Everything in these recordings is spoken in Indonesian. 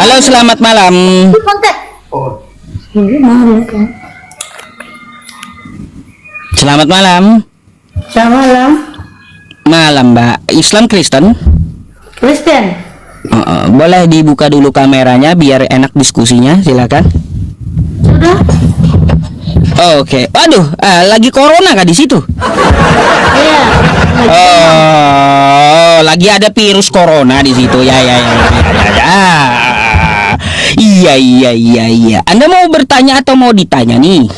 Halo, selamat malam. Selamat malam. Selamat malam. Malam, Mbak. Islam Kristen? Kristen. Boleh dibuka dulu kameranya biar enak diskusinya, silakan. Sudah? Oke. Waduh, lagi corona kah di situ? Iya. Oh, lagi ada virus corona di situ. Ya. Iya. Anda mau bertanya atau mau ditanya nih?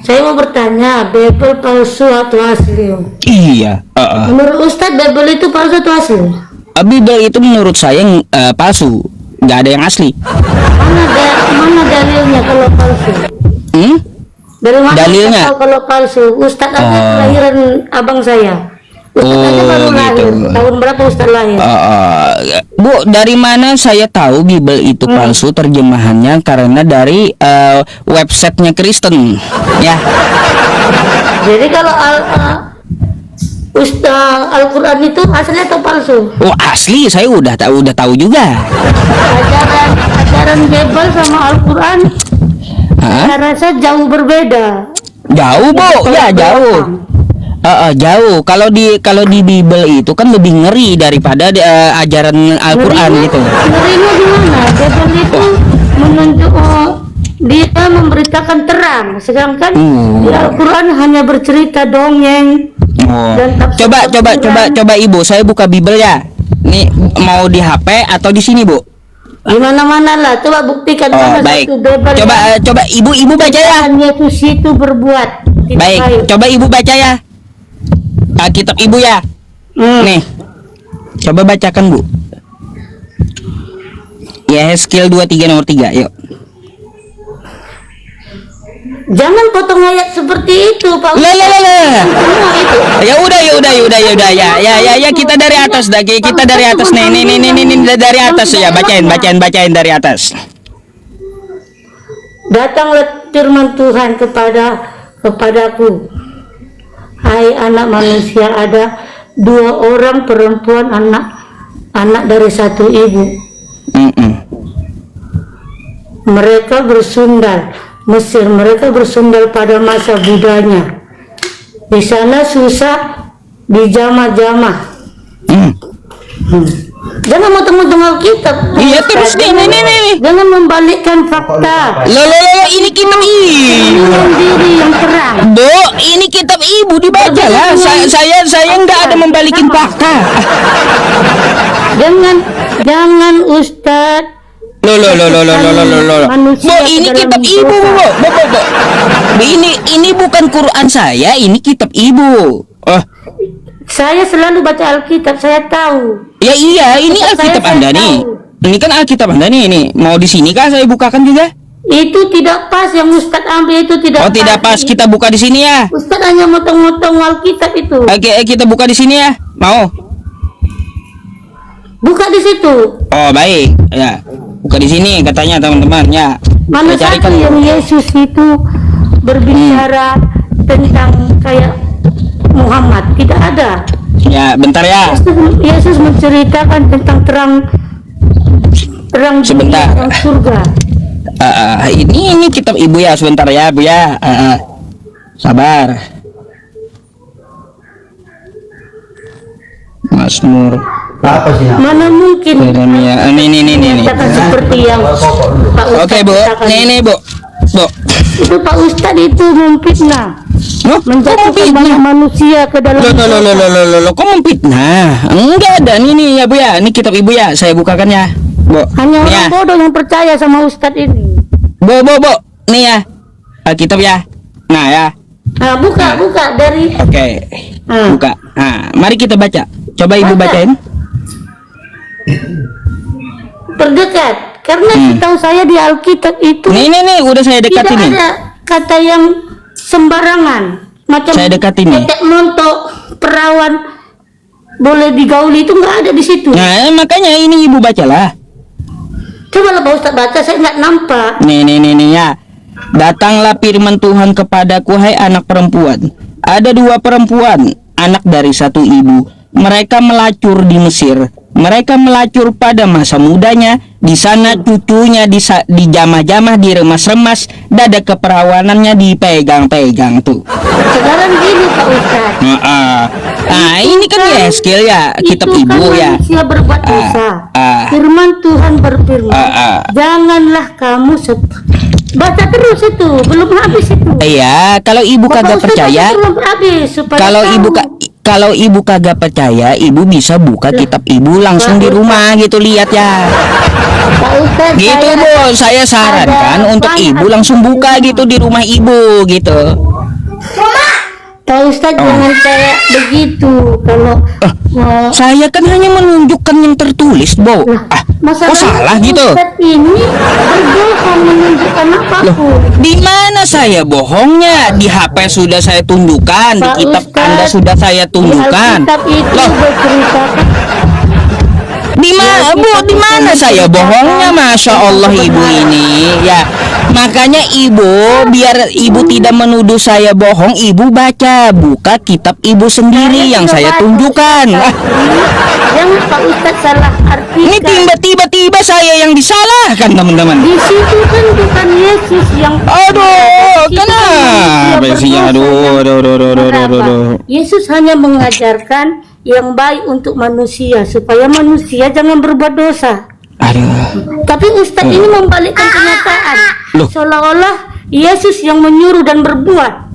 Saya mau bertanya, Bible palsu atau asli? Iya. Menurut Ustadz, Bible itu palsu atau asli? Bible itu menurut saya palsu, nggak ada yang asli. Mana dalilnya kalau palsu? Dari mana Dalilnya? Ustadz tahu kalau palsu? Ustadz aja kelahiran abang saya. Ustadz aja baru lahir. Tahun berapa Ustadz lahir? Bu, dari mana saya tahu Bible itu palsu terjemahannya? Karena dari websitenya Kristen, ya. Jadi kalau Al-Quran itu asli atau palsu? Oh, asli, saya udah tahu juga. Ajaran Bible sama Al-Quran saya rasa jauh berbeda. Jauh, Bu, ya jauh. Jauh. Kalau di Bible itu kan lebih ngeri daripada ajaran Al-Quran gitu. Ngerinya gimana? Bible itu menunjuk dia memberitakan terang, sedangkan di Al-Quran hanya bercerita dongeng. Coba Ibu, saya buka Bible ya. Nih, mau di HP atau di sini, Bu? Di mana-mana lah. Coba buktikan mana baik. satu Bible. Coba Ibu baca ya. Yesus itu berbuat tidak Baik. Coba Ibu baca ya. Kitab Ibu ya. Nih. Coba bacakan, Bu. Yehezkiel 23 nomor 3, yuk. Jangan potong ayat seperti itu, Pak. Lah. Ya udah. Ya, kita dari atas dah. Kita dari atas nih. Ini dari atas ya. Bacain dari atas. Datanglah firman Tuhan kepadaku. Hai anak manusia, ada dua orang perempuan anak dari satu ibu. Mereka bersundal Mesir, mereka bersundal pada masa budanya. Di sana susah dijamah-jamah. Jangan motong-motong Alkitab. Iya, terus nih. Jangan membalikkan fakta. Loh, ini kitab Ibu. Diri yang terang. Bu, ini kitab Ibu dibaca lah. Saya nggak ada membalikin fakta. Jangan Ustadz. Loh. Bu, ini kitab Ibu, Bu. Ini bukan Quran saya, ini kitab Ibu. Saya selalu baca Alkitab, saya tahu. Ya iya, ini Alkitab Anda nih. Ini kan Alkitab Anda nih. Mau di sini kah saya bukakan juga? Itu tidak pas yang Ustadz ambil, itu tidak pas. Tidak pas, kita buka di sini ya. Ustadz hanya motong-motong Alkitab itu. Oke, kita buka di sini ya. Mau? Buka di situ. Oh, baik. Ya. Buka di sini katanya teman-teman ya. Mana satu yang Yesus itu berbicara tentang kayak Muhammad? Tidak ada. Ya, bentar ya. Yesus menceritakan tentang terang sebentar. Terang surga. Ini kitab Ibu ya, sebentar ya, Bu ya. Sabar. Mazmur. Apa sih? Mana mungkin? Ini. Seperti yang Pak Ustadz. Oke, Bu. Nih, Bu. Itu Pak Ustadz itu memfitnah. Menjatuhkan banyak manusia ke dalam. Loh, kok memfitnah? Enggak ada nih ya, Bu ya. Ini kitab Ibu ya, saya bukakan ya, Bu. Hanya orang ya. bodoh yang percaya sama Ustadz ini. Bu. Nih ya. Kitab ya. Nah, ya. Nah, buka dari. Oke. Buka. Nah, mari kita baca. Coba Ibu bacain. Terdekat. Karena setahu saya di Alkitab itu. Nih, udah saya dekat ini. Tidak ada kata yang sembarangan. Macam saya dekat ini. Ketek montok, perawan boleh digauli, itu nggak ada di situ. Nah, makanya ini Ibu bacalah. Coba lah Pak Ustadz baca, saya nggak nampak. Nih ya. Datanglah firman Tuhan kepadaku, hai anak perempuan. Ada dua perempuan, anak dari satu ibu. Mereka melacur di Mesir. Mereka melacur pada masa mudanya, di sana cucunya dijamah-jamah, diremas-remas, dada keperawanannya dipegang-pegang tuh. Sekarang gini Pak Ustadz. Nah, ini kan ya skill ya, kitab Itu ibu kan ya. manusia berbuat dosa. Firman Tuhan berfirman, janganlah kamu baca terus itu, belum habis itu. Iya, kalau ibu Bapak kagak Ustadz percaya, baca belum habis, supaya kalau ibu kagak percaya, ibu bisa buka kitab ibu langsung di rumah gitu, lihat ya. Pak Ustadz, Gitu Bu, saya sarankan untuk ibu langsung buka gitu di rumah ibu gitu. Pak Ustadz jangan kayak begitu. Kalau Saya kan hanya menunjukkan yang tertulis, Bu. Kok salah gitu? Ustadz ini berbohong menunjukkan apapun. Di mana saya bohongnya? Di HP sudah saya tunjukkan, di Pak kitab Ustadz, Anda sudah saya tunjukkan. Kitab itu berceritakan. Di mana, Bu? Di mana saya bohongnya? Masya Allah ibu ini, ya. Makanya ibu, biar ibu tidak menuduh saya bohong, ibu buka kitab ibu sendiri yang saya tunjukkan. Jangan Pak Ustadz salah arti. Ini tiba-tiba saya yang disalahkan, teman-teman. Di situ kan bukan Yesus yang. Aduh, kenapa sih? Aduh. Yesus hanya mengajarkan yang baik untuk manusia supaya manusia jangan berbuat dosa. Aduh. Tapi Ustadz ini membalikkan kenyataan. Seolah-olah Yesus yang menyuruh dan berbuat.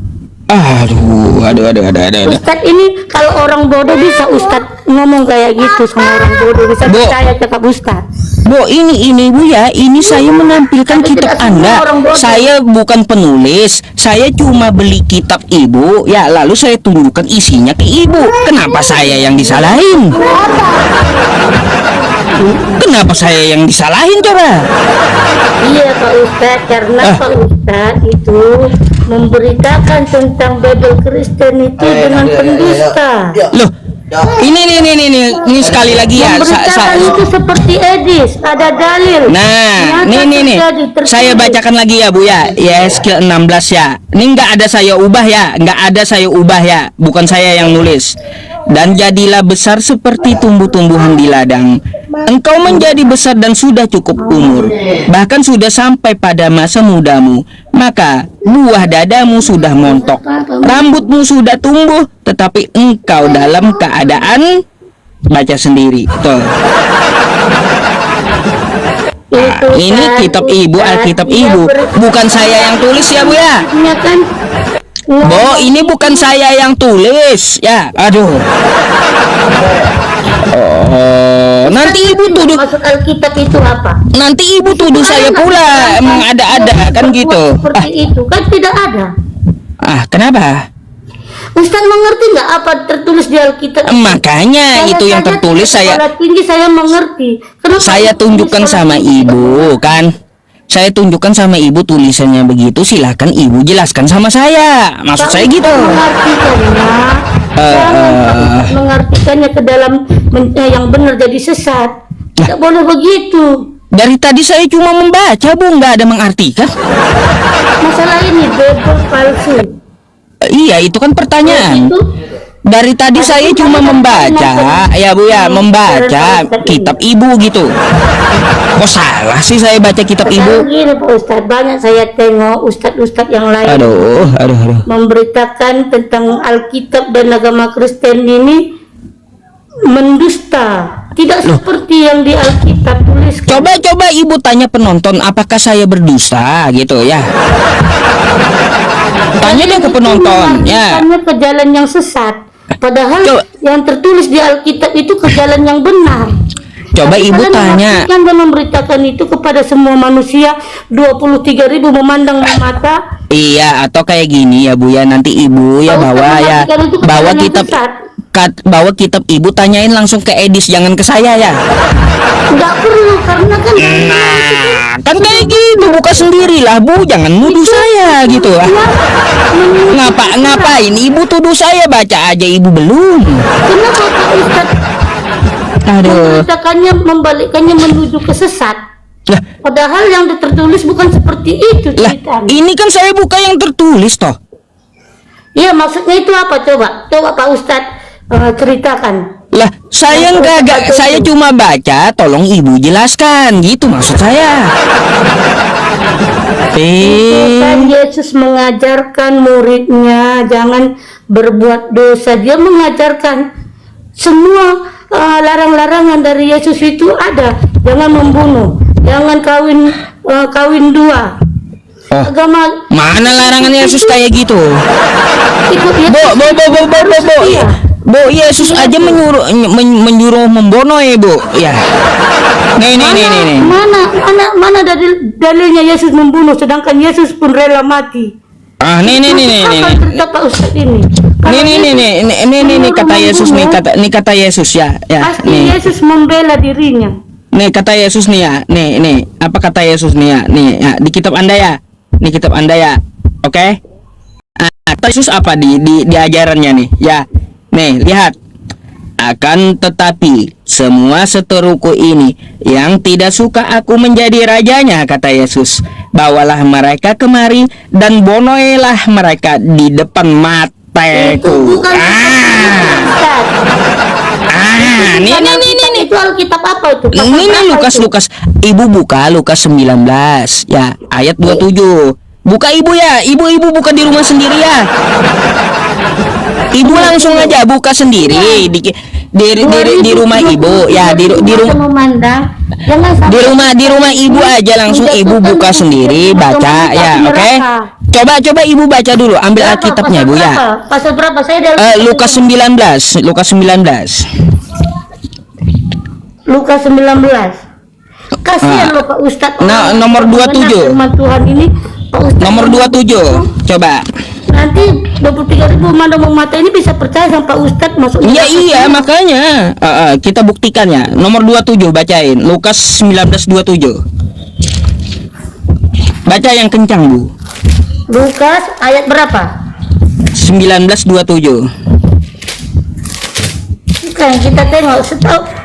Aduh. Ustadz ini kalau orang bodoh bisa Ustadz ngomong kayak gitu sama orang bodoh, bisa Bu. percaya cakap Ustadz. Bu, ini Bu ya, ini saya menampilkan Tapi kitab tidak semua Anda. orang bodoh. Saya bukan penulis, saya cuma beli kitab ibu, ya lalu saya tunjukkan isinya ke ibu. Kenapa saya yang disalahin? Kenapa saya yang disalahin coba? Iya Pak Ustadz, karena Pak Ustadz itu memberitakan tentang Bible Kristen itu dengan pendusta. Loh, ini sekali lagi ya. Memberitakan itu seperti Edis, ada dalil. Nah, Nyata nih. terjadi, Saya tertulis. bacakan lagi ya, Bu ya. Yeskiel 16 ya. Ini nggak ada saya ubah ya, nggak ada saya ubah ya. Bukan saya yang nulis. Dan jadilah besar seperti tumbuh-tumbuhan di ladang. Engkau menjadi besar dan sudah cukup umur, bahkan sudah sampai pada masa mudamu. Maka buah dadamu sudah montok, rambutmu sudah tumbuh, tetapi engkau dalam keadaan, baca sendiri. Tuh. Itu Ini kan, kitab ibu, Ustadz, Alkitab dia ibu. Bukan saya yang tulis ya, Bu ya. Iya kan? Bo, ini bukan saya yang tulis. Ya, aduh. Oh, nanti ibu tuduh. Maksud Alkitab itu apa? Nanti ibu tuduh saya pula. Emang ada-ada kan gitu. Seperti itu kan tidak ada. Kenapa? Ustaz mengerti nggak apa tertulis di Alkitab? Makanya itu yang tertulis saya tinggi saya mengerti. Kenapa saya tunjukkan sama ibu kan. Saya tunjukkan sama ibu tulisannya begitu, silahkan ibu jelaskan sama saya. Maksud saya gitu. Mengartikannya ke dalam yang benar jadi sesat. Tidak boleh begitu. Dari tadi saya cuma membaca, Bu, nggak ada mengartikan. Masalah ini Bible palsu. Iya, itu kan pertanyaan. Itu Dari tadi saya cuma membaca, ya Bu ya, membaca kitab ibu gitu. Kok salah sih saya baca kitab ibu? Gini Pak Ustadz, banyak saya tengok ustadz-ustadz yang lain Aduh. memberitakan tentang Alkitab dan agama Kristen ini mendusta. Tidak seperti yang di Alkitab tuliskan. Coba ibu tanya penonton, apakah saya berdusta gitu ya? Tanya deh ke penonton, ya. Hanya ke jalan yang sesat. Padahal yang tertulis di Alkitab itu ke jalan yang benar. Coba Tapi ibu kalian tanya. mengartikan dan memberitakan itu kepada semua manusia 23.000 memandang mata. Iya, atau kayak gini ya Bu ya, nanti ibu ya Pak Ustadz bawa mengartikan itu ke bawa jalan yang kitab sesat. bawa kitab ibu, tanyain langsung ke Edis, jangan ke saya ya. Nggak perlu karena kan Kan kayak gitu, buka sendirilah Bu, jangan nuduh saya gitu. Ngapain ibu tuduh saya, baca aja ibu belum. kenapa Pak Ustadz memberitakannya, membalikkannya menuju ke sesat? Lah, Padahal yang tertulis bukan seperti itu ceritanya. ini kan saya buka yang tertulis toh. Iya, maksudnya itu apa? Coba Pak Ustadz ceritakan. Lah, saya saya cuma baca, tolong ibu jelaskan, gitu maksud saya. Itu kan Yesus mengajarkan muridnya jangan berbuat dosa. Dia mengajarkan semua larang-larangan dari Yesus itu ada. Jangan membunuh, jangan kawin dua. Oh, Agama mana larangan Yesus kayak gitu? ikut Yesus. Iya. Bu, Yesus aja menyuruh membunuh ya, Bu. Ya. Nih. Mana dalilnya Yesus membunuh sedangkan Yesus pun rela mati. Ah, nih. Cerita Pak Ustadz ini. Ini kata Yesus nih, kata Yesus ya. Pasti Nih. Yesus membela dirinya. Nih kata Yesus nih ya. Nih. Apa kata Yesus nih ya? Nih, ya, di kitab Anda ya. Di kitab Anda ya. Oke? Kata Yesus apa di ajarannya nih? Ya. Nih, lihat. Akan tetapi semua seteruku ini yang tidak suka aku menjadi rajanya, kata Yesus, bawalah mereka kemari dan bonoilah mereka di depan Itu mataku. bukan Nih. Itu Alkitab apa itu? Ini Lukas. Ibu buka Lukas 19 ya, ayat 27. Buka ibu ya. Ibu buka di rumah sendiri ya. Ibu langsung aja buka sendiri di rumah ibu ya, di rumah ibu aja langsung ibu buka sendiri baca ya, oke? Coba ibu baca dulu, ambil Alkitabnya Bu ya. Pasal berapa? Saya Lukas 19. Lukas 19. Kasihan loh Pak Ustadz. Nah, nomor 27. Firman Tuhan ini Pak Ustadz. Nomor 27. Coba. Nanti 23.000 mandang mata ini bisa percaya sama Pak Ustadz masuk. Iya, makanya kita buktikan ya. Nomor 27 bacain. Lukas 19:27. Baca yang kencang, Bu. Lukas ayat berapa? 19:27. Kan kita tengok,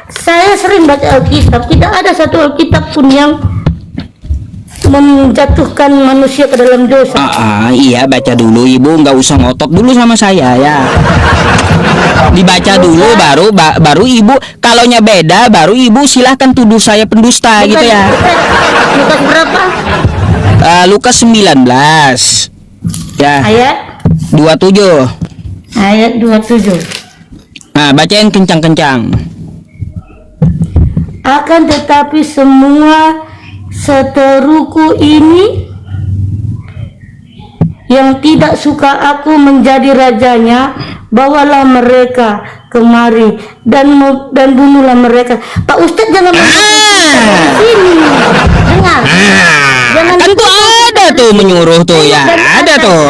saya sering baca Alkitab, tidak ada satu Alkitab pun yang menjatuhkan manusia ke dalam dosa. Iya, baca dulu Ibu, nggak usah ngotot dulu sama saya ya. Dibaca dulu baru Ibu, kalaunya beda baru Ibu silahkan tuduh saya pendusta gitu ya. Lukas berapa? Lukas 19 ya, Ayat 27. Ayat 27. Nah, bacain kencang-kencang. Akan tetapi semua seteruku ini yang tidak suka aku menjadi rajanya, bawalah mereka kemari dan bunuhlah mereka. Pak Ustadz jangan sini. Dengar. Jangan Kan tuh ada tuh menyuruh tuh ya. Ada tuh.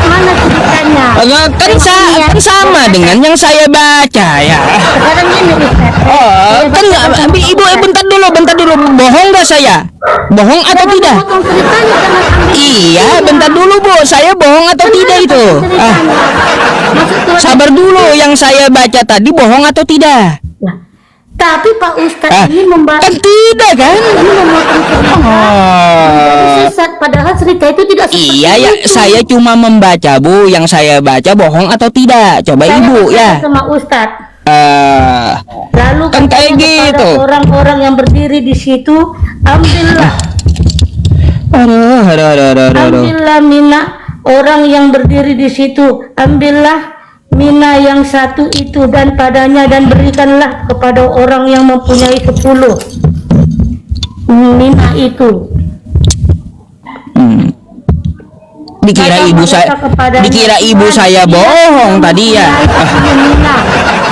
Mana ceritanya? Kan sama dengan yang saya baca ya. Sekarang ini Ustadz. Kan Ibu bentar dulu. Bohong nggak saya? Bohong atau tidak? Potong ceritanya, jangan ambil. Iya, bentar dulu Bu. Saya bohong atau tidak itu? Sabar dulu. Yang saya baca tadi bohong atau tidak? Nah, tapi Pak Ustadz ini membaca. Kan tidak kan? Ini memotong cerita. Sesat, padahal cerita itu tidak seperti Iya ya, itu. saya cuma membaca Bu. Yang saya baca bohong atau tidak? Coba Saya Ibu bertanya ya. sama Ustadz. Lalu Kan kayak katanya kepada gitu. orang-orang yang berdiri di situ, ambillah mina orang yang berdiri di situ, ambillah mina yang satu itu dan padanya dan berikanlah kepada orang yang mempunyai 10 mina itu. Dikira ibu saya bohong tadi ya.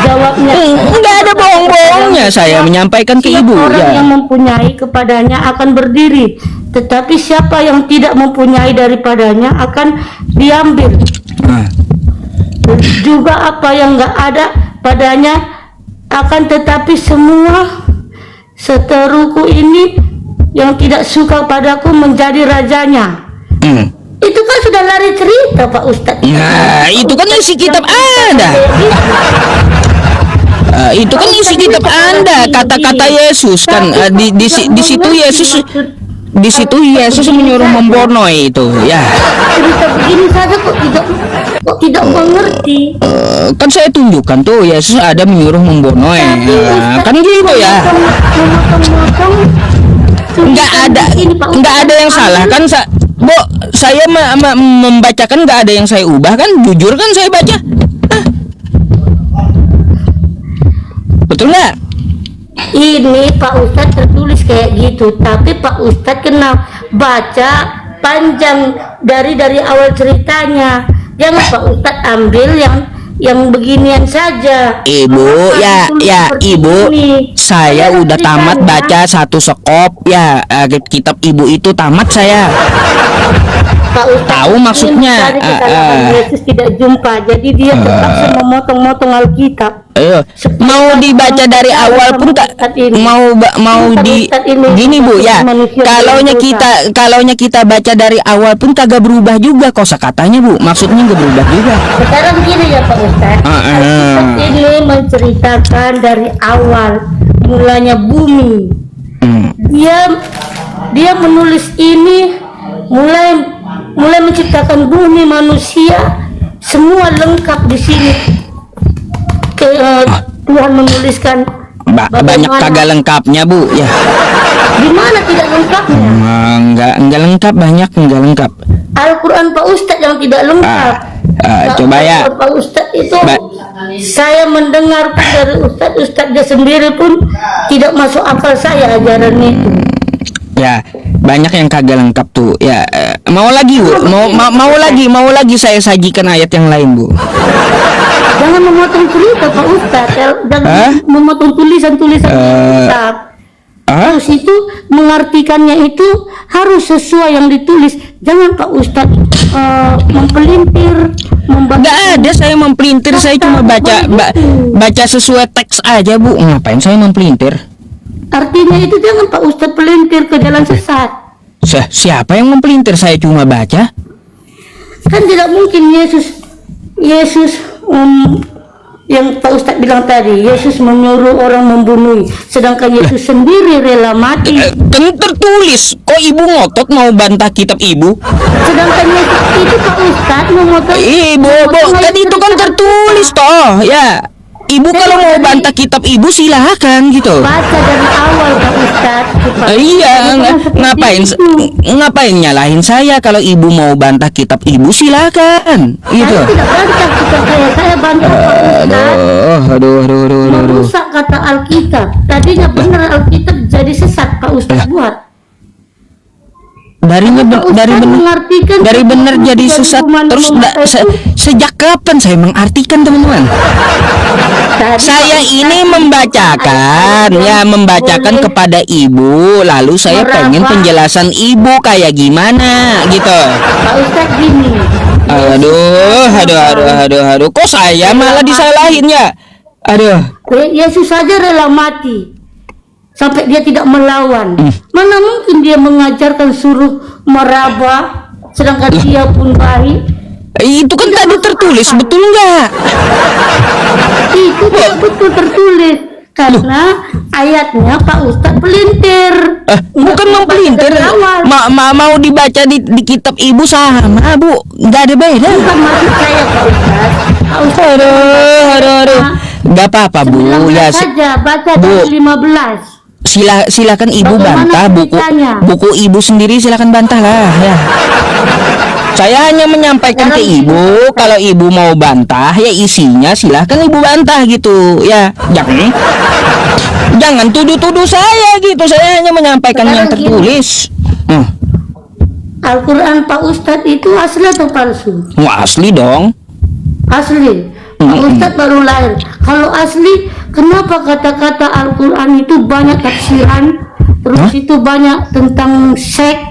Jawabnya, Enggak ada bohong-bohongnya, saya menyampaikan ke ibu orang ya. yang mempunyai kepadanya akan berdiri, tetapi siapa yang tidak mempunyai daripadanya akan diambil. Juga apa yang enggak ada padanya akan, tetapi semua seteruku ini yang tidak suka padaku menjadi rajanya. Itu kan sudah lari cerita Pak Ustadz. Nah, itu kan isi kitab Anda. Itu kan isi kitab Anda, kata-kata Yesus kan di situ Yesus di situ Yesus menyuruh membonoi itu, ya. Cerita begini saja kok tidak mengerti. Kan saya tunjukkan tuh Yesus ada menyuruh membonoi. Nah, kan gitu ya. Memotong-motong. Nggak ada yang salah kan, Bu, saya membacakan nggak ada yang saya ubah kan, jujur kan saya baca. Hah? Betul nggak? Ini Pak Ustadz tertulis kayak gitu, tapi Pak Ustadz kena baca panjang dari awal ceritanya. Jangan Pak Ustadz ambil yang beginian saja. Ibu, ya Ibu, saya udah tamat baca satu sekop ya, kitab Ibu itu tamat saya. Pak Ustadz Tahu maksudnya, Yesus tidak jumpa, jadi dia terpaksa memotong-motong Alkitab. Mau dibaca dari awal pun tak mau di gini Bu ya. Kalaunya kita baca dari awal pun kagak berubah juga kosakatanya Bu. Maksudnya nggak berubah juga. Sekarang gini ya Pak Ustadz. Alkitab ini menceritakan dari awal mulanya bumi. Dia menulis ini mulai menciptakan bumi, manusia, semua lengkap di sini. Tuhan menuliskan banyak kagak lengkapnya Bu ya. Di mana tidak lengkapnya? Enggak lengkap, banyak enggak lengkap. Al-Quran Pak Ustadz yang tidak lengkap. Coba ya Pak Ustadz itu saya mendengar dari Ustadz dia sendiri pun tidak masuk akal saya ajaran itu. Ya, banyak yang kagak lengkap tuh. Ya, mau lagi Bu, mau lagi saya sajikan ayat yang lain Bu. Jangan memotong cerita Pak Ustadz, jangan memotong tulisan-tulisan kitab. Harus itu mengartikannya itu harus sesuai yang ditulis. Jangan Pak Ustadz mempelintir, Nggak ada saya mempelintir, saya cuma baca sesuai teks aja Bu. Ngapain saya mempelintir? Artinya itu jangan Pak Ustadz pelintir ke jalan sesat. Siapa yang mempelintir? Saya cuma baca. Kan tidak mungkin Yesus yang Pak Ustadz bilang tadi, Yesus menyuruh orang membunuh, sedangkan Yesus sendiri rela mati. Kan tertulis, kok Ibu ngotot mau bantah kitab Ibu? Sedangkan Yesus itu Pak Ustadz memotong. Ibu, kan itu kan tertulis toh, ya. Ibu kalau mau bantah kitab Ibu silakan gitu. Baca dari awal Pak Ustadz. Iya, ngapain nyalahin saya kalau Ibu mau bantah kitab Ibu silakan. Gitu. Saya tidak bantah kitab saya bantah Pak Ustadz. Aduh. Merusak kata Alkitab. Tadinya benar Alkitab jadi sesat Pak Ustadz buat. Dari benar jadi sesat terus. Sejak kapan saya mengartikan teman-teman? Saya ini membacakan kepada Ibu, lalu saya pengen penjelasan Ibu kayak gimana gitu. Pak Ustadz gini. Aduh, kok saya malah disalahin ya? Aduh. Yesus saja rela mati sampai dia tidak melawan. Mana mungkin dia mengajarkan suruh meraba sedangkan dia pun baik. Itu kan tadi tertulis, betul nggak? Itu tidak betul tertulis karena ayatnya Pak Ustadz pelintir. Bukan mempelintir. Mau dibaca di kitab Ibu sama Bu, nggak ada beda. Bukan maksud saya Pak Ustadz. Aduh. Nggak apa-apa Bu, ya saja baca dari 15. Silakan Ibu bantah buku Ibu sendiri, silakan bantah lah ya. Saya hanya menyampaikan ke Ibu, kalau Ibu mau bantah ya isinya silahkan Ibu bantah gitu ya. Jangan tuduh-tuduh saya gitu. Saya hanya menyampaikan yang tertulis. Al-Quran Pak Ustadz itu asli atau palsu? Asli dong. Asli. Pak Ustadz baru lahir. Kalau asli, kenapa kata-kata Al-Quran itu banyak tafsiran? Terus itu banyak tentang seks.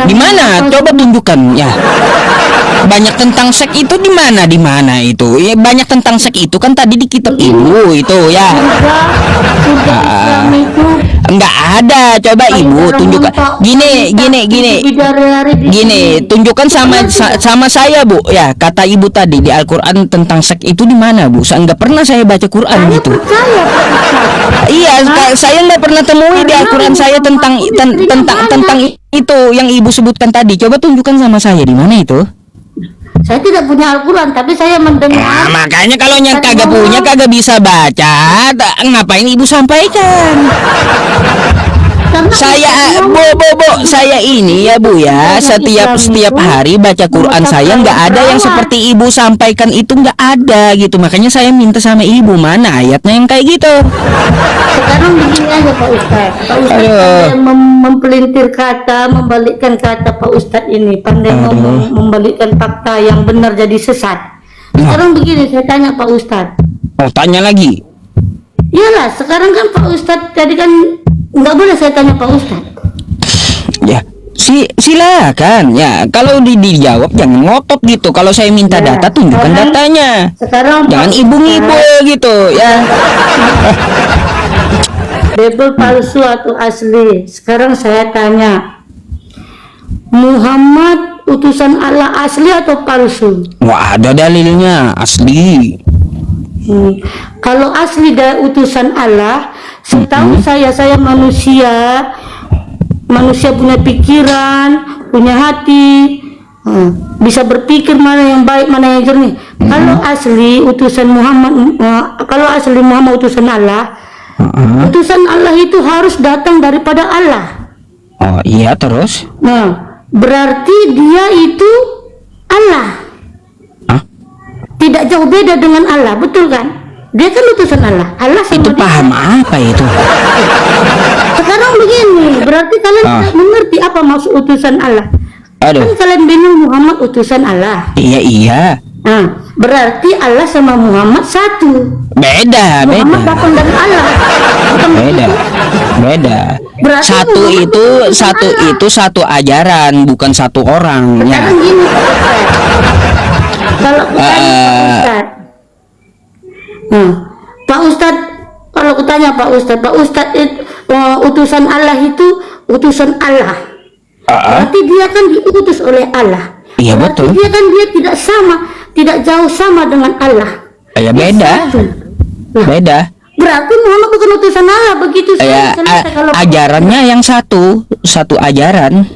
Gimana? Coba tunjukkan ya. banyak tentang seks itu di mana itu? Ya, banyak tentang seks itu kan tadi di kitab ibu itu ya. Surga Islam itu Enggak ada. Coba ibu tunjukkan. Gini, tunjukkan sama saya, Bu. Ya, kata ibu tadi di Al-Qur'an tentang seks itu di mana, Bu? Saya enggak pernah saya baca Quran saya gitu. percaya Pak Ustaz. Iya, saya nggak pernah temui di Al-Quran saya tentang itu yang ibu sebutkan tadi. Coba tunjukkan sama saya di mana itu. Saya tidak punya Al-Quran, tapi saya mendengar. Nah, makanya kalau yang kagak punya kagak bisa baca, ngapain ibu sampaikan? Karena Saya saya ini ya Bu ya, setiap hari baca Quran saya nggak ada yang seperti ibu sampaikan itu, nggak ada gitu. Makanya saya minta sama ibu, mana ayatnya yang kayak gitu. sekarang begini aja Pak Ustaz. Pak Ustaz pandai mempelintir kata, membalikkan kata Pak Ustaz ini, pandai membalikkan fakta yang benar jadi sesat. Sekarang begini, saya tanya Pak Ustaz. Oh, tanya lagi. Iyalah, sekarang kan Pak Ustaz tadi kan nggak boleh saya tanya Pak Ustaz. Ya, silakan ya. Kalau dijawab jangan ngotot gitu. Kalau saya minta Ya, data, tunjukkan sekarang- datanya. Sekarang Jangan Pak ibu-ibu Ustaz, gitu ya. Bible palsu atau asli? Sekarang saya tanya, Muhammad utusan Allah asli atau palsu? Wah, ada dalilnya asli. Kalau asli dari utusan Allah, setahu saya manusia punya pikiran, punya hati, bisa berpikir mana yang baik, mana yang jernih. Kalau asli utusan Muhammad, kalau asli Muhammad utusan Allah, utusan Allah itu harus datang daripada Allah. Oh iya, terus? Nah, berarti dia itu Allah. Hah? Tidak jauh beda dengan Allah, betul kan? Dia kan utusan Allah. Allah sama Itu dia. paham apa itu? Sekarang begini, berarti kalian tidak mengerti apa maksud utusan Allah. Aduh. Kan kalian bilang Muhammad utusan Allah. Iya. Nah, berarti Allah sama Muhammad satu. Beda. Muhammad datang dari Allah. Bukan Beda. Berarti Satu Muhammad itu utusan Allah. satu ajaran, bukan satu orang ya. Sekarang gini Pak Ustaz. Kalau kutanya Pak Ustaz, Pak Ustaz, kalau kutanya Pak Ustaz itu utusan Allah itu utusan Allah. Berarti dia kan diutus oleh Allah. Iya, Berarti betul. dia tidak sama, tidak jauh sama dengan Allah. Ya Dia beda. satu. Nah, Beda. berarti Muhammad bukan utusan Allah, begitu Ya, saja selesai. Kalau ajarannya yang satu ajaran.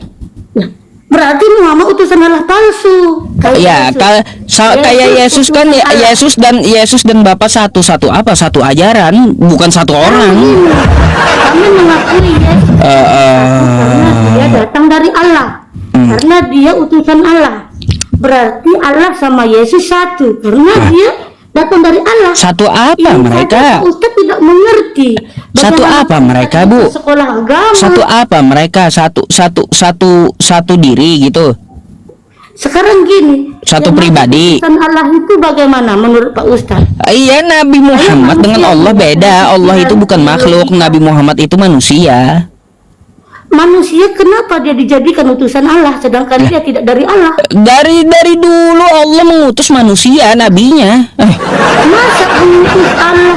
Nah, berarti Muhammad utusan Allah palsu. Ya, kayak Yesus kan utusan Allah. Yesus dan Bapa satu apa? Satu ajaran, bukan satu orang. Kami mengakui Yesus karena dia datang dari Allah, karena dia utusan Allah. Berarti Allah sama Yesus satu, karena dia datang dari Allah. Satu apa Ini mereka? saja Pak Ustadz tidak mengerti. Satu Bagaimana apa mereka, kita Bu? Sekolah agama. Satu apa mereka? Satu diri gitu. Sekarang gini. Satu yang pribadi. utusan Allah itu bagaimana menurut Pak Ustadz? Iya, Nabi Muhammad dengan Allah beda. Allah itu bukan makhluk, Nabi Muhammad itu manusia. Manusia kenapa dia dijadikan utusan Allah sedangkan dia tidak dari Allah? Dari dulu Allah mengutus manusia, nabinya. Masa mengutus Allah?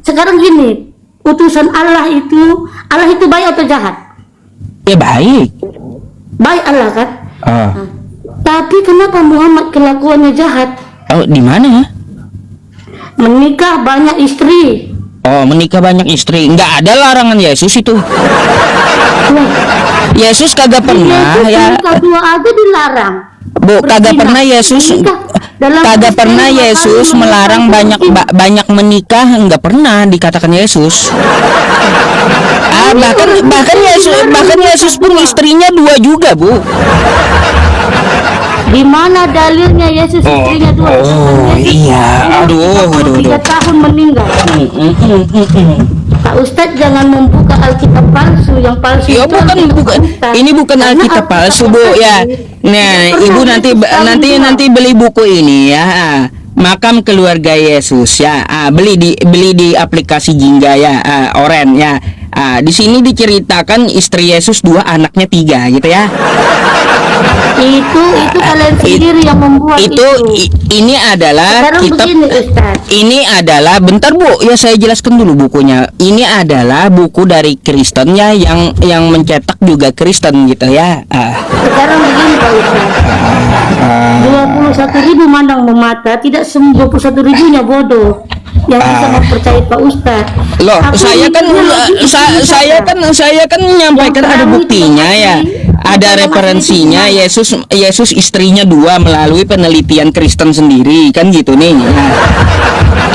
Sekarang gini, utusan Allah itu baik atau jahat? Ya baik. Baik Allah kan? Tapi kenapa Muhammad kelakuannya jahat? Oh, di mana? Menikah banyak istri. Oh, menikah banyak istri. Nggak ada larangan Yesus itu. Wah, Yesus kagak pernah Yesus ya. menikah dua aja dilarang. Bu, kagak Berzina. pernah Yesus Menikah. Dalam kagak Kristen pernah dua Yesus kali melarang menikah. banyak menikah, nggak pernah dikatakan Yesus. Bahkan Yesus pun istrinya dua juga, Bu. Di mana dalilnya Yesus istrinya dua? Oh, Yesus iya. Aduh. 3 tahun meninggal. Pak Ustadz jangan membuka Alkitab palsu, yang palsu Ya itu bukan, Alkitab Ustadz. ini bukan Karena Alkitab palsu, Bu ya. Nah, Ibu nanti beli buku ini ya. Makam Keluarga Yesus ya. Beli di aplikasi Jingga ya, Oren ya. Di sini diceritakan istri Yesus 2, anaknya 3 gitu ya. Itu kalian sendiri yang membuat itu. Ini adalah Sekarang kitab. begini Ustaz. Ini adalah, bentar Bu, ya saya jelaskan dulu bukunya. Ini adalah buku dari Kristen ya, yang mencetak juga Kristen gitu ya. Sekarang begini Pak Ustaz. 21.000 mandang memata, tidak 21.000-nya bodoh yang bisa mempercayai Pak Ustaz. Loh, Aku saya kan mikirnya saya kan menyampaikan Yang ada terang buktinya itu ya. Ada masih referensinya, itu Yesus istrinya 2 melalui penelitian Kristen sendiri kan gitu nih.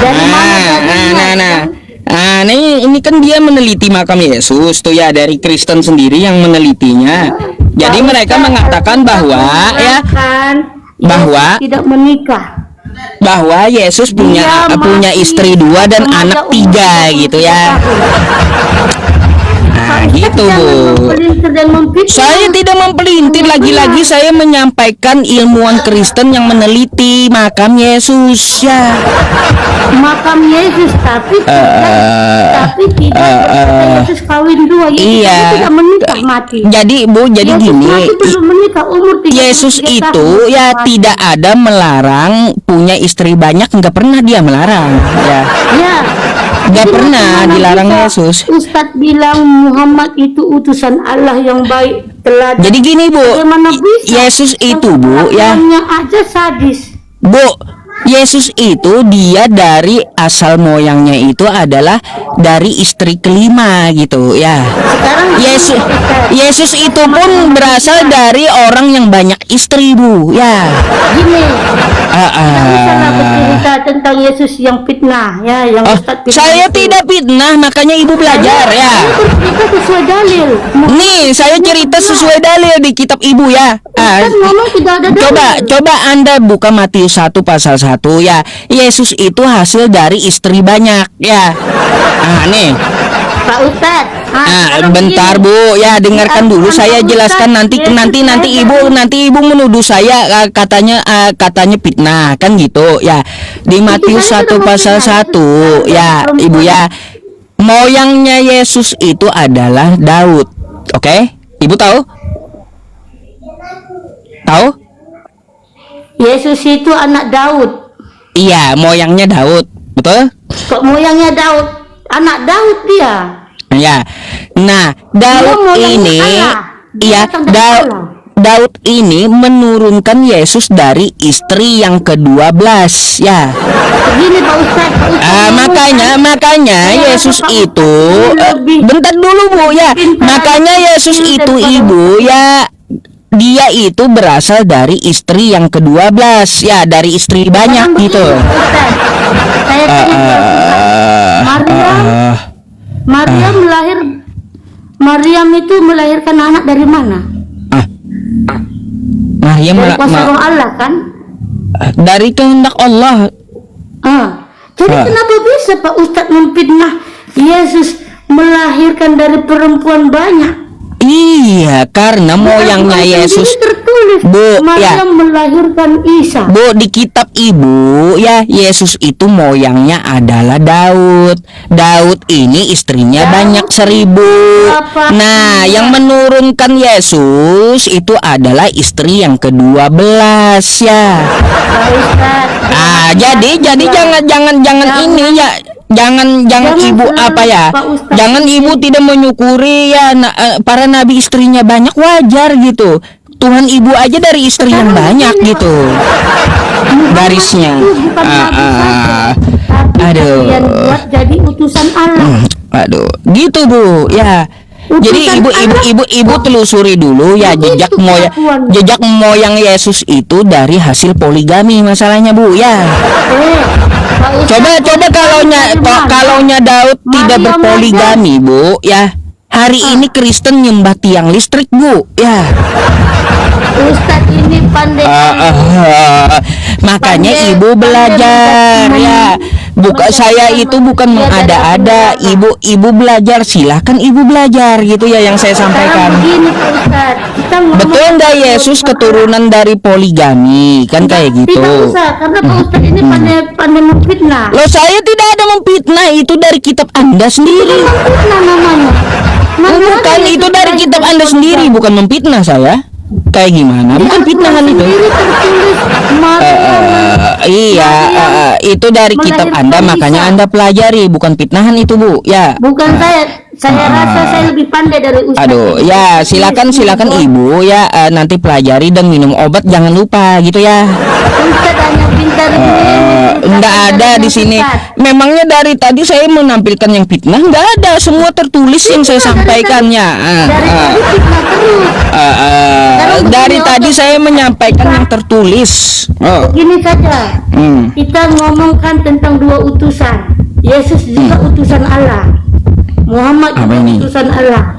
dari mana tadinya, kan? Ini kan dia meneliti makam Yesus tuh ya, dari Kristen sendiri yang menelitinya. Jadi Pak mereka Ustaz, mengatakan bahwa ya mengatakan bahwa Yesus tidak menikah. bahwa Yesus punya Dia punya masih istri 2 dan remaja anak umur 3 gitu 23 ya. tahun. Nah, Pak Ustaz gitu jangan Bu. mempelintir dan memfitnah. Saya tidak mempelintir, lagi-lagi saya menyampaikan ilmuwan Kristen yang meneliti makam Yesus ya. Makam Yesus tapi tidak berkata Yesus kawin 2. Yesus Iya. tidak menikah mati. Jadi Bu, jadi Yesus gini, mati belum menikah umur 33 Yesus itu tahun. ya Mati. tidak ada melarang punya istri banyak, nggak pernah dia melarang ya. Ya. Nggak Jadi pernah bagaimana dilarang bisa Yesus. Ustadz bilang Muhammad itu utusan Allah yang baik, teladan. Jadi gini Bu, Bagaimana bisa? Yesus itu Bu ya, Kelakuannya aja sadis. Bu, Yesus itu dia dari asal moyangnya itu adalah dari istri kelima gitu ya. Sekarang Yesus itu pun berasal dari orang yang banyak istri Bu ya. gini. Kita bisa bercerita tentang Yesus yang fitnah ya, yang Ustadz fitnah Saya itu. tidak fitnah, makanya Ibu belajar ya. Saya bercerita sesuai dalil. Nih, saya cerita sesuai dalil di kitab Ibu ya. Ustadz ngomong tidak ada dalil. Coba Anda buka Matius 1 pasal 1 ya. Yesus itu hasil dari istri banyak ya. Nih. Pak Ustadz. Bentar Bu, ya dengarkan dulu saya jelaskan, nanti Ibu menuduh saya katanya fitnah kan gitu ya. Di Matius 1 pasal 1 ya, Ibu ya. Moyangnya Yesus itu adalah Daud. Oke? Ibu tahu? Tahu? Yesus itu anak Daud. Iya, moyangnya Daud. Betul? Kok moyangnya Daud? Anak Daud dia. Ya. Nah, Daud moyangnya ini Allah. Dia datang dari Allah. Daud ini menurunkan Yesus dari istri yang ke-12 ya. Begini Pak Ustadz. Makanya Yesus itu bentar dulu Bu ya. Makanya Yesus itu Ibu ya, dia itu berasal dari istri yang ke-12 ya, dari istri banyak gitu. Saya Maryam itu melahirkan anak dari mana? Maryam Dari kuasa roh Allah kan? dari kehendak Allah. Jadi kenapa bisa Pak Ustadz memfitnah Yesus melahirkan dari perempuan banyak? Iya, karena moyangnya Yesus. Tertulis Bu, ya. Maryam melahirkan Isa. Bu, di kitab Ibu ya, Yesus itu moyangnya adalah Daud. Daud ini istrinya banyak 1000. Nah, yang menurunkan Yesus itu adalah istri yang ke-12 ya. Jadi jangan ini ya. Jangan Ibu apa ya? Jangan Ibu tidak menyukuri ya para nabi istrinya banyak, wajar gitu. Tuhan Ibu aja dari istri yang banyak gitu. Garisnya. Aduh. Yang buat jadi utusan Allah. Aduh, gitu Bu. Ya. Jadi ibu telusuri dulu ya jejak moyang Yesus itu dari hasil poligami masalahnya Bu ya. Coba kalaunya Daud tidak berpoligami Bu ya. Hari ini Kristen nyembah tiang listrik Bu ya. Ustadz ini pandai. Makanya Ibu belajar ya. Saya itu bukan mengada-ada. Ibu belajar, silahkan Ibu belajar gitu ya yang saya sampaikan. Betul nggak Yesus keturunan dari poligami kan kayak gitu? Tidak usah, karena Pak Ustadz ini pandai memfitnah. Loh, saya tidak ada memfitnah, itu dari kitab Anda sendiri. Memfitnah namanya. Bukan, itu dari kitab Anda sendiri, bukan memfitnah saya. Kayak gimana? Bukan fitnahan itu. Sendiri tertulis Iya, itu dari kitab Anda, makanya Anda pelajari, bukan fitnahan itu, Bu. Ya. bukan saya rasa saya lebih pandai dari Ustaz. Aduh, ya silakan Ibu ya, nanti pelajari dan minum obat jangan lupa gitu ya. Ustaz hanya pintar Enggak ada di sini. Memangnya dari tadi saya menampilkan yang fitnah? Enggak ada, semua tertulis yang saya sampaikannya. dari tadi fitnah terus. Dari tadi saya menyampaikan yang tertulis. Begini saja, kita ngomongkan tentang dua utusan. Yesus juga utusan Allah, Muhammad Apa juga ini? utusan Allah.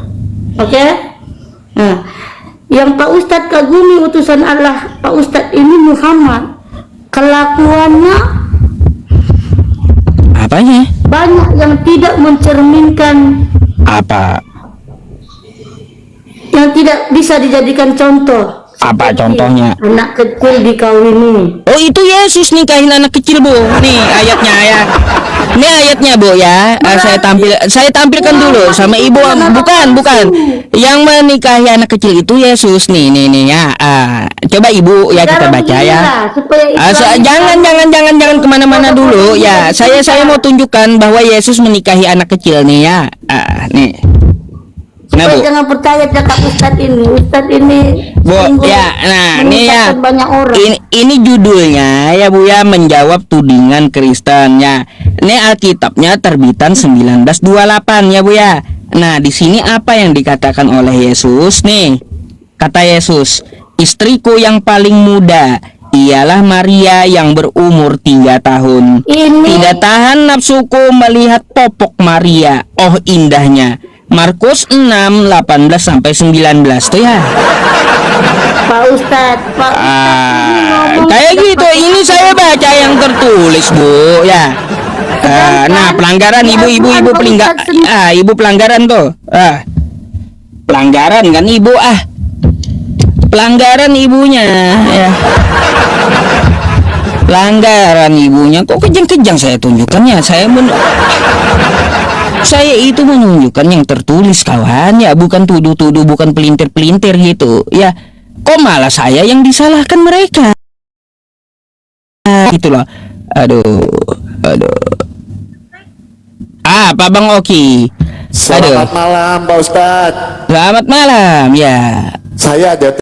Oke? Nah, yang Pak Ustadz kagumi utusan Allah, Pak Ustadz ini Muhammad, kelakuannya Apanya? banyak yang tidak mencerminkan, Apa? yang tidak bisa dijadikan contoh. Apa Seperti contohnya? anak kecil dikawini. Oh, itu Yesus nikahin anak kecil, Bu. Nih ayatnya ya. Ini ayatnya, Bu ya. Saya tampilkan dulu sama Ibu. Bukan. Yang menikahi anak kecil itu Yesus nih ya. Coba Ibu ya kita baca ya. Jangan kemana-mana dulu ya. Saya mau tunjukkan bahwa Yesus menikahi anak kecil nih ya. Nih. Nah, Bu. Jangan percaya cakap Ustadz ini. Ustadz ini Bu, sungguh ya, nah ini ya, menyesatkan banyak orang. ini judulnya ya Bu ya, menjawab tudingan Kristen ya. Ini Alkitabnya terbitan 1928 ya Bu ya. Nah di sini apa yang dikatakan oleh Yesus nih? Kata Yesus, istriku yang paling muda ialah Maria yang berumur 3 tahun. Tidak tahan nafsuku melihat popok Maria, oh indahnya. Markus 6:18-19 tuh ya. Pak Ustadz Kayak gitu. Ini saya baca yang tertulis, Bu ya. Nah, pelanggaran ibu pelanggaran tuh. Pelanggaran kan Ibu pelanggaran ibunya ya. Pelanggaran ibunya kok kejang-kejang saya tunjukkannya. Saya itu menunjukkan yang tertulis kawan ya, bukan tuduh-tuduh, bukan pelintir-pelintir gitu ya. Kok malah saya yang disalahkan mereka gitu loh. Aduh. Pak Bang Oki. Selamat malam Pak Ustadz. Selamat malam ya. Saya ada